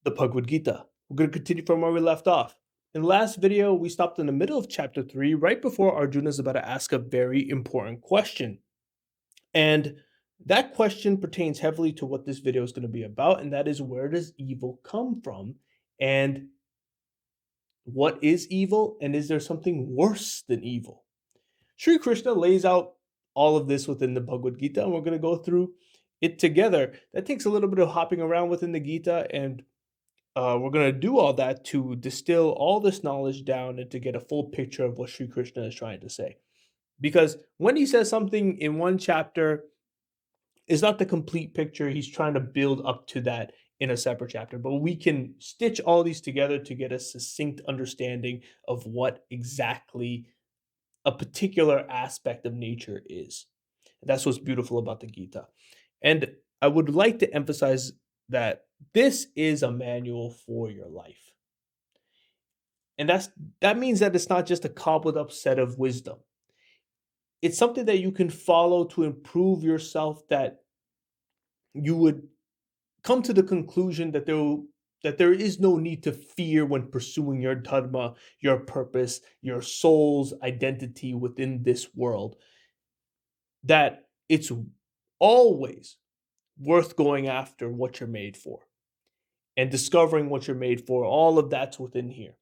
the Bhagavad Gita. We're going to continue from where we left off. In the last video, we stopped in the middle of chapter 3, right before Arjuna is about to ask a very important question. And that question pertains heavily to what this video is going to be about, and that is, where does evil come from? And what is evil? And is there something worse than evil? Sri Krishna lays out all of this within the Bhagavad Gita, and we're going to go through it together. That takes a little bit of hopping around within the Gita, and we're going to do all that to distill all this knowledge down and to get a full picture of what Sri Krishna is trying to say. Because when he says something in one chapter, it's not the complete picture. He's trying to build up to that in a separate chapter. But we can stitch all these together to get a succinct understanding of what exactly a particular aspect of nature is. That's what's beautiful about the Gita. And I would like to emphasize that this is a manual for your life. And that means that it's not just a cobbled up set of wisdom. It's something that you can follow to improve yourself, that you would come to the conclusion that there is no need to fear when pursuing your dharma, your purpose, your soul's identity within this world. That it's always worth going after what you're made for and discovering what you're made for. All of that's within here.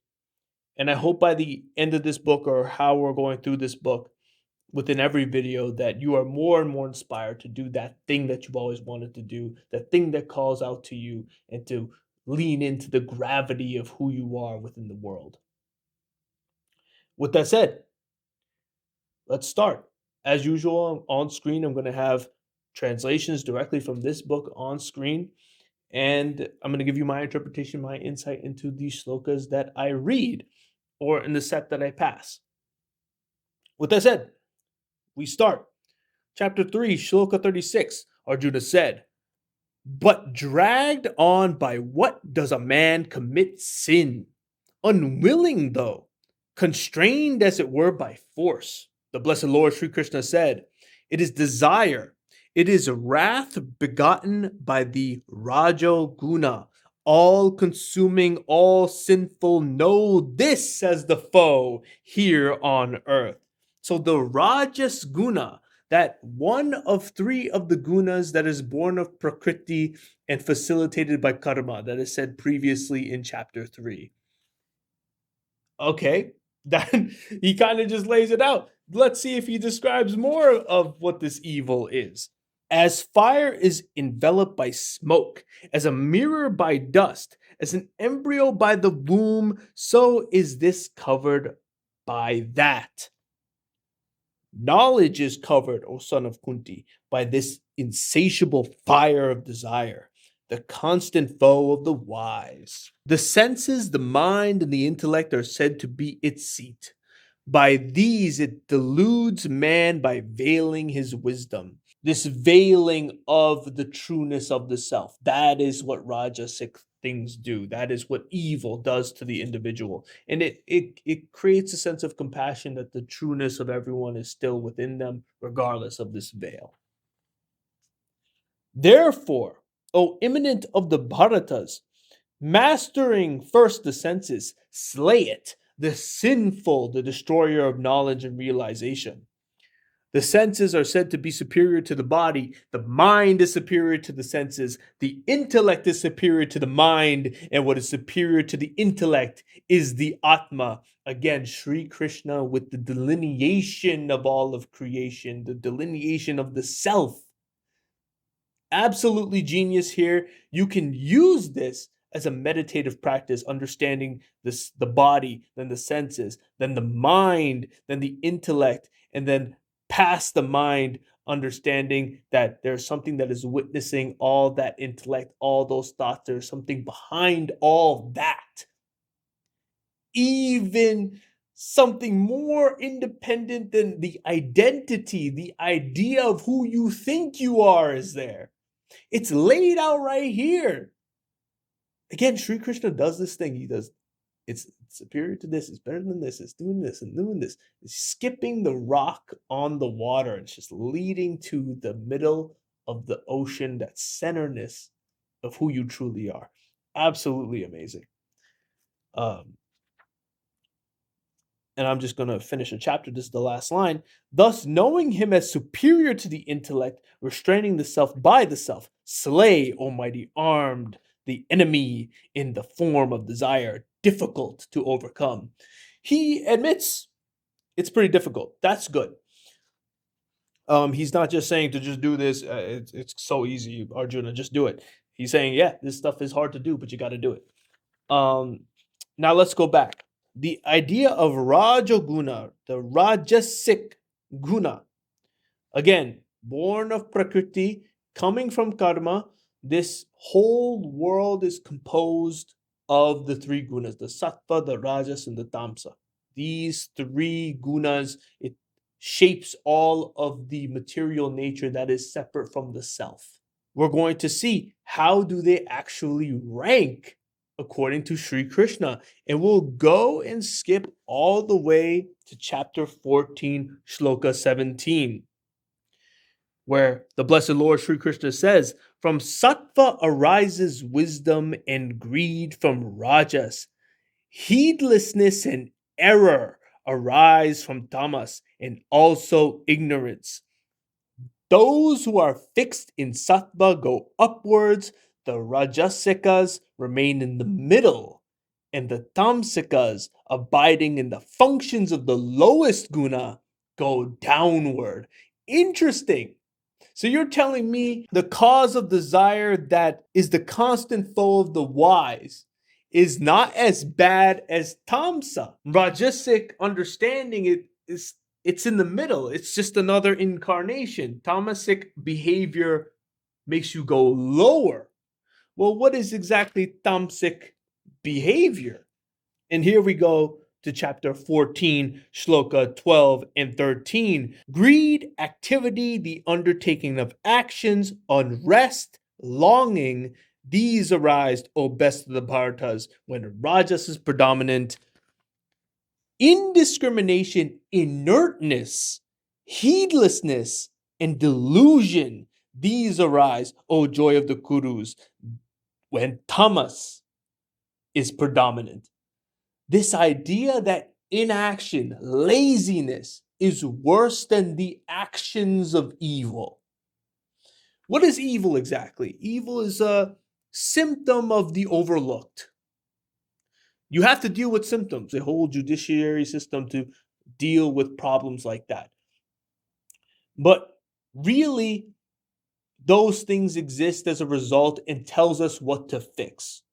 And I hope by the end of this book, or how we're going through this book within every video, that you are more and more inspired to do that thing that you've always wanted to do, that thing that calls out to you, and to lean into the gravity of who you are within the world. With that said, let's start. As usual, on screen, I'm going to have translations directly from this book on screen. And I'm going to give you my interpretation, my insight into these shlokas that I read, or in the set that I pass. With that said, we start. Chapter 3, shloka 36. Arjuna said, "But dragged on by what does a man commit sin? Unwilling though, constrained as it were by force." The blessed Lord Sri Krishna said, "It is desire. It is wrath begotten by the Rajo Guna, all consuming, all sinful. Know this, says the foe here on earth." So the Rajas Guna, that one of three of the gunas that is born of Prakriti and facilitated by karma, that is said previously in chapter 3. Okay, that he kind of just lays it out. Let's see if he describes more of what this evil is. As fire is enveloped by smoke, as a mirror by dust, as an embryo by the womb, so is this covered by that. Knowledge is covered, O son of Kunti, by this insatiable fire of desire, the constant foe of the wise. The senses, the mind, and the intellect are said to be its seat. By these it deludes man by veiling his wisdom. This veiling of the trueness of the self, that is what Rajasic things do. That is what evil does to the individual. And it creates a sense of compassion that the trueness of everyone is still within them, regardless of this veil. Therefore, O imminent of the Bharatas, mastering first the senses, slay it, the sinful, the destroyer of knowledge and realization. The senses are said to be superior to the body. The mind is superior to the senses. The intellect is superior to the mind. And what is superior to the intellect is the Atma. Again, Sri Krishna with the delineation of all of creation, the delineation of the self. Absolutely genius here. You can use this as a meditative practice, understanding this, the body, then the senses, then the mind, then the intellect, and then past the mind, understanding that there's something that is witnessing all that intellect, all those thoughts. There's something behind all that. Even something more independent than the identity, the idea of who you think you are is there. It's laid out right here. Again, Sri Krishna does this thing. He does, it's superior to this, it's better than this, it's doing this and doing this. It's skipping the rock on the water. It's just leading to the middle of the ocean, that centerness of who you truly are. absolutely amazing. Um, and I'm just going to finish a chapter. This is the last line. Thus, knowing him as superior to the intellect, restraining the self by the self, slay, Almighty, armed the enemy in the form of desire, difficult to overcome. He admits it's pretty difficult. That's good. He's not just saying to just do this. It's so easy, Arjuna, just do it. He's saying, yeah, this stuff is hard to do, but you got to do it. Now let's go back. The idea of Rajoguna, the Rajasic guna, again, born of Prakriti, coming from karma, this whole world is composed of the three gunas, the Sattva, the Rajas, and the Tamsa. These three gunas, it shapes all of the material nature that is separate from the self. We're going to see how do they actually rank according to Sri Krishna. And we'll go and skip all the way to chapter 14, shloka 17, where the Blessed Lord Sri Krishna says, from sattva arises wisdom and greed from rajas. Heedlessness and error arise from tamas, and also ignorance. Those who are fixed in sattva go upwards, the rajasikas remain in the middle, and the tamsikas, abiding in the functions of the lowest guna, go downward. Interesting. So you're telling me the cause of desire that is the constant foe of the wise is not as bad as tamsa. Rajasic understanding it's in the middle. It's just another incarnation. Tamasic behavior makes you go lower. Well, what is exactly tamasic behavior? And here we go to chapter 14, shloka 12 and 13. Greed, activity, the undertaking of actions, unrest, longing, these arise, O best of the Bharatas, when Rajas is predominant. Indiscrimination, inertness, heedlessness, and delusion, these arise, O joy of the Kurus, when tamas is predominant. This idea that inaction, laziness, is worse than the actions of evil. What is evil exactly? Evil is a symptom of the overlooked. You have to deal with symptoms, a whole judiciary system to deal with problems like that. But really, those things exist as a result and tells us what to fix.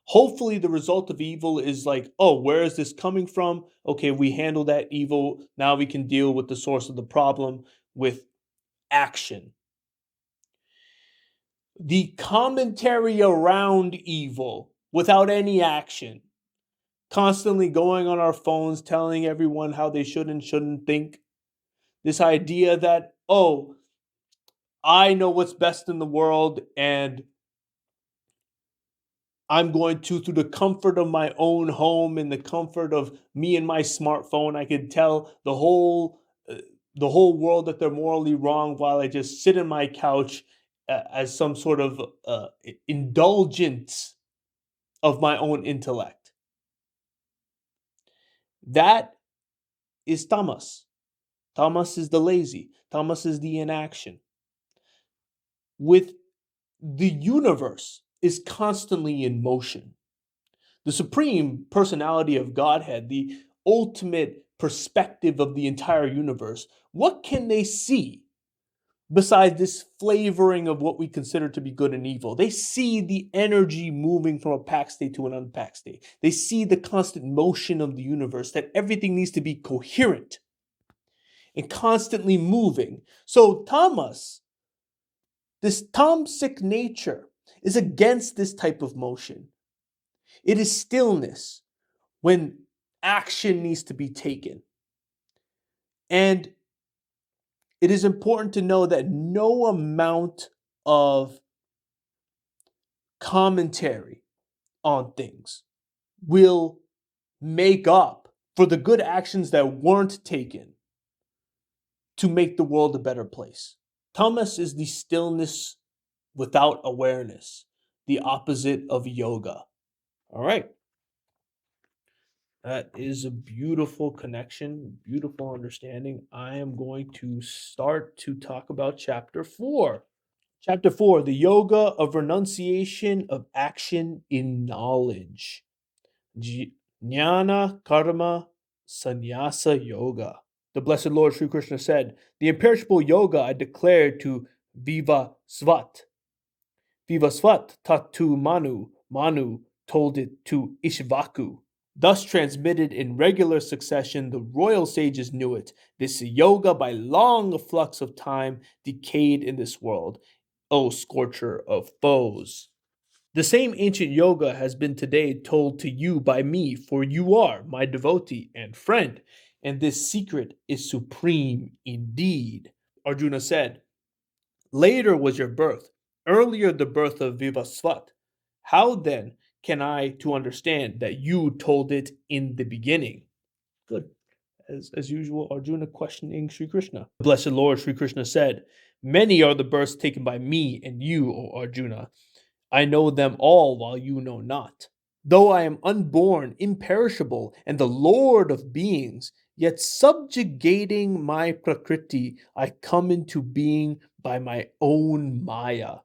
Hopefully the result of evil is like, oh, where is this coming from? Okay, we handle that evil. Now we can deal with the source of the problem with action. The commentary around evil without any action, constantly going on our phones telling everyone how they should and shouldn't think. This idea that, oh, I know what's best in the world and I'm going to, through the comfort of my own home and the comfort of me and my smartphone, I can tell the whole world that they're morally wrong while I just sit in my couch as some sort of indulgence of my own intellect. That is tamas. Tamas is the lazy. Tamas is the inaction. With the universe is constantly in motion. The supreme personality of Godhead, the ultimate perspective of the entire universe, what can they see besides this flavoring of what we consider to be good and evil? They see the energy moving from a packed state to an unpacked state. They see the constant motion of the universe, that everything needs to be coherent and constantly moving. So tamas, this tamasic nature, is against this type of motion. It is stillness when action needs to be taken. And it is important to know that no amount of commentary on things will make up for the good actions that weren't taken to make the world a better place. Tamas is the stillness without awareness, the opposite of yoga. All right. That is a beautiful connection, beautiful understanding. I am going to start to talk about chapter 4. Chapter 4, the yoga of renunciation of action in knowledge. Jnana Karma Sannyasa Yoga. The Blessed Lord Sri Krishna said, the imperishable yoga I declared to Viva Svat. Viva Svat tatu Manu. Manu told it to Ishvaku. Thus transmitted in regular succession, the royal sages knew it. This yoga, by long flux of time, decayed in this world. O scorcher of foes. The same ancient yoga has been today told to you by me, for you are my devotee and friend, and this secret is supreme indeed. Arjuna said, later was your birth, earlier the birth of Vivasvat. How then can I to understand that you told it in the beginning? Good. As usual, Arjuna questioning Sri Krishna. The Blessed Lord Sri Krishna said, many are the births taken by me and you, O Arjuna. I know them all while you know not. Though I am unborn, imperishable, and the Lord of beings, yet subjugating my Prakriti, I come into being by my own Maya.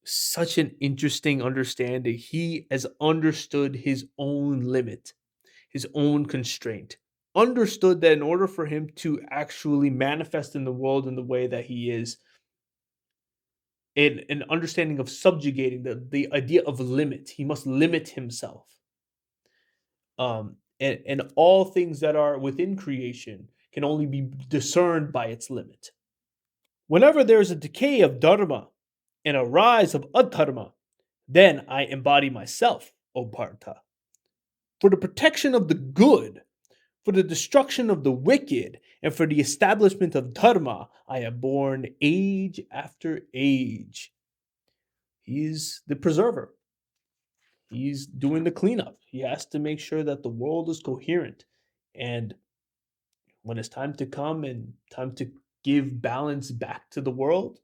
Such an interesting understanding. He has understood his own limit, his own constraint. Understood that in order for him to actually manifest in the world in the way that he is, an understanding of subjugating the idea of limit. He must limit himself. And all things that are within creation can only be discerned by its limit. Whenever there is a decay of dharma and a rise of adharma, then I embody myself, O Partha. For the protection of the good, for the destruction of the wicked, and for the establishment of dharma, I am born age after age. He's the preserver. He's doing the cleanup. He has to make sure that the world is coherent. And when it's time to come and time to give balance back to the world,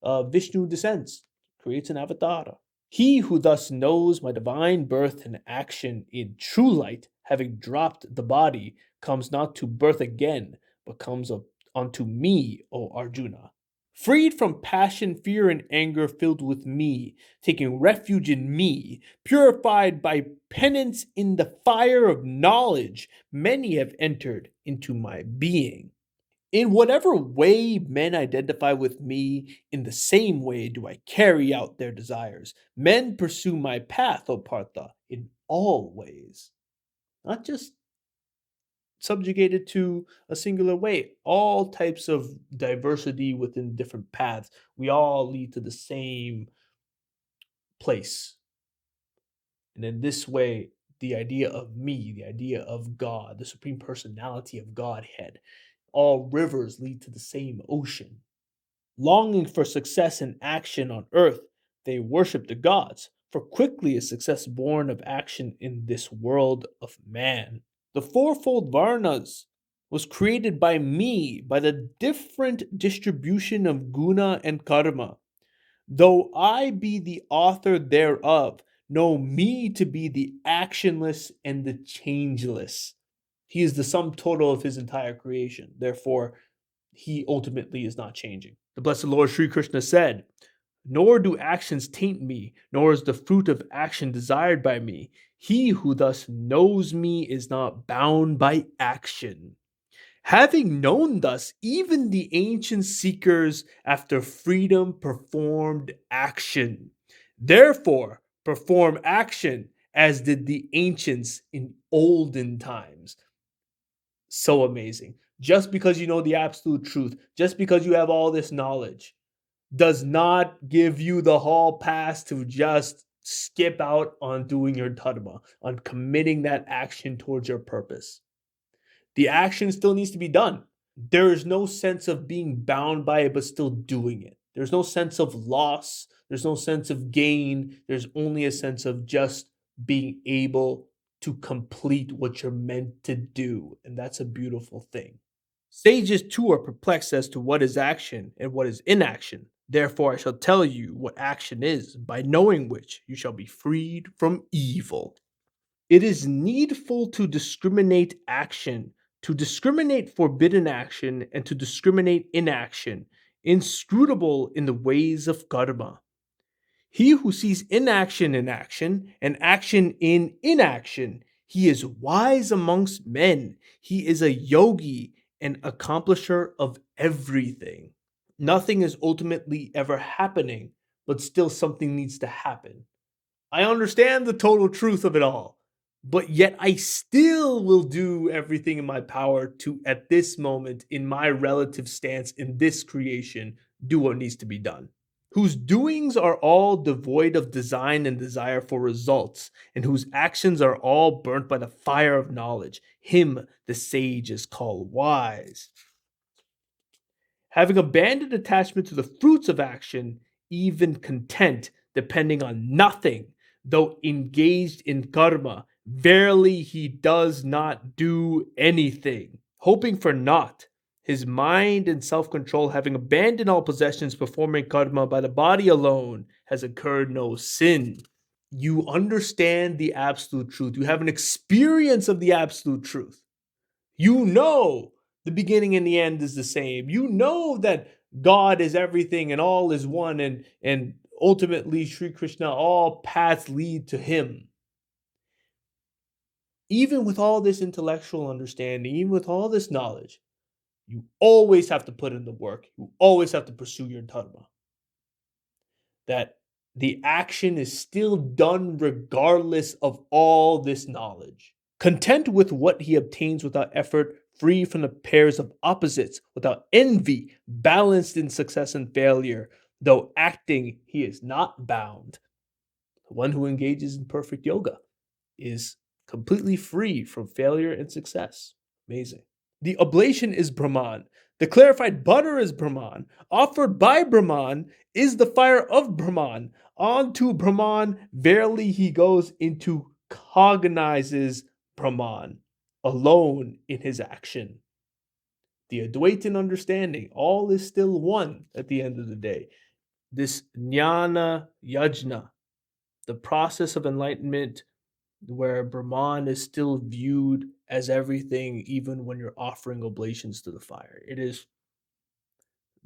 Vishnu descends, creates an avatar. He who thus knows my divine birth and action in true light, having dropped the body, comes not to birth again, but comes up unto me, O Arjuna. Freed from passion, fear, and anger, filled with me, taking refuge in me, purified by penance in the fire of knowledge, many have entered into my being. In whatever way men identify with me, in the same way do I carry out their desires. Men pursue my path, O Partha, in all ways, not just subjugated to a singular way. All types of diversity within different paths, we all lead to the same place. And in this way, the idea of me, the idea of God, the supreme personality of Godhead, all rivers lead to the same ocean. Longing for success and action on earth, they worship the gods, for quickly is success born of action in this world of man. The fourfold Varnas was created by me by the different distribution of guna and karma. Though I be the author thereof, know me to be the actionless and the changeless. He is the sum total of his entire creation. Therefore, he ultimately is not changing. The Blessed Lord Sri Krishna said, nor do actions taint me, nor is the fruit of action desired by me. He who thus knows me is not bound by action. Having known thus, even the ancient seekers after freedom performed action. Therefore, perform action as did the ancients in olden times. So amazing. Just because you know the absolute truth, just because you have all this knowledge, does not give you the hall pass to just skip out on doing your dharma, on committing that action towards your purpose. The action still needs to be done. There is no sense of being bound by it, but still doing it. There's no sense of loss. There's no sense of gain. There's only a sense of just being able to complete what you're meant to do. And that's a beautiful thing. Sages too are perplexed as to what is action and what is inaction. Therefore, I shall tell you what action is, by knowing which you shall be freed from evil. It is needful to discriminate action, to discriminate forbidden action, and to discriminate inaction, inscrutable in the ways of karma. He who sees inaction in action and action in inaction, he is wise amongst men. He is a yogi, an accomplisher of everything. Nothing is ultimately ever happening, but still something needs to happen. I understand the total truth of it all, but yet I still will do everything in my power to, at this moment, in my relative stance in this creation, do what needs to be done. Whose doings are all devoid of design and desire for results, and whose actions are all burnt by the fire of knowledge. Him the sage is called wise. Having abandoned attachment to the fruits of action, even content, depending on nothing, though engaged in karma, verily he does not do anything, hoping for naught. His mind and self control, having abandoned all possessions, performing karma by the body alone, has incurred no sin. You understand the absolute truth. You have an experience of the absolute truth. You know the beginning and the end is the same. You know that God is everything and all is one, and ultimately Sri Krishna, all paths lead to him. Even with all this intellectual understanding, even with all this knowledge, you always have to put in the work. You always have to pursue your dharma. That the action is still done regardless of all this knowledge. Content with what he obtains without effort, free from the pairs of opposites, without envy, balanced in success and failure, though acting he is not bound. The one who engages in perfect yoga is completely free from failure and success. Amazing. The oblation is Brahman. The clarified butter is Brahman. Offered by Brahman is the fire of Brahman. On to Brahman, verily he goes into cognizes Brahman, alone in his action. The Advaitin understanding, all is still one at the end of the day. This jnana yajna, the process of enlightenment where Brahman is still viewed as everything, even when you're offering oblations to the fire. It is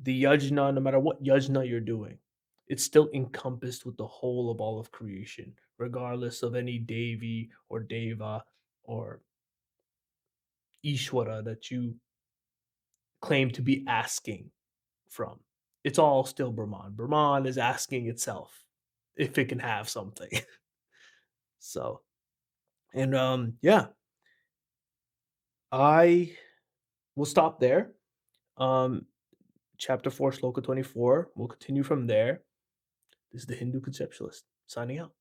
the yajna, no matter what yajna you're doing, it's still encompassed with the whole of all of creation, regardless of any devi or deva or Ishwara that you claim to be asking from. It's all still Brahman. Brahman is asking itself if it can have something. So, and yeah, I will stop there. Um, Chapter 4, Shloka 24. We'll continue from there. This is the Hindu Conceptualist signing out.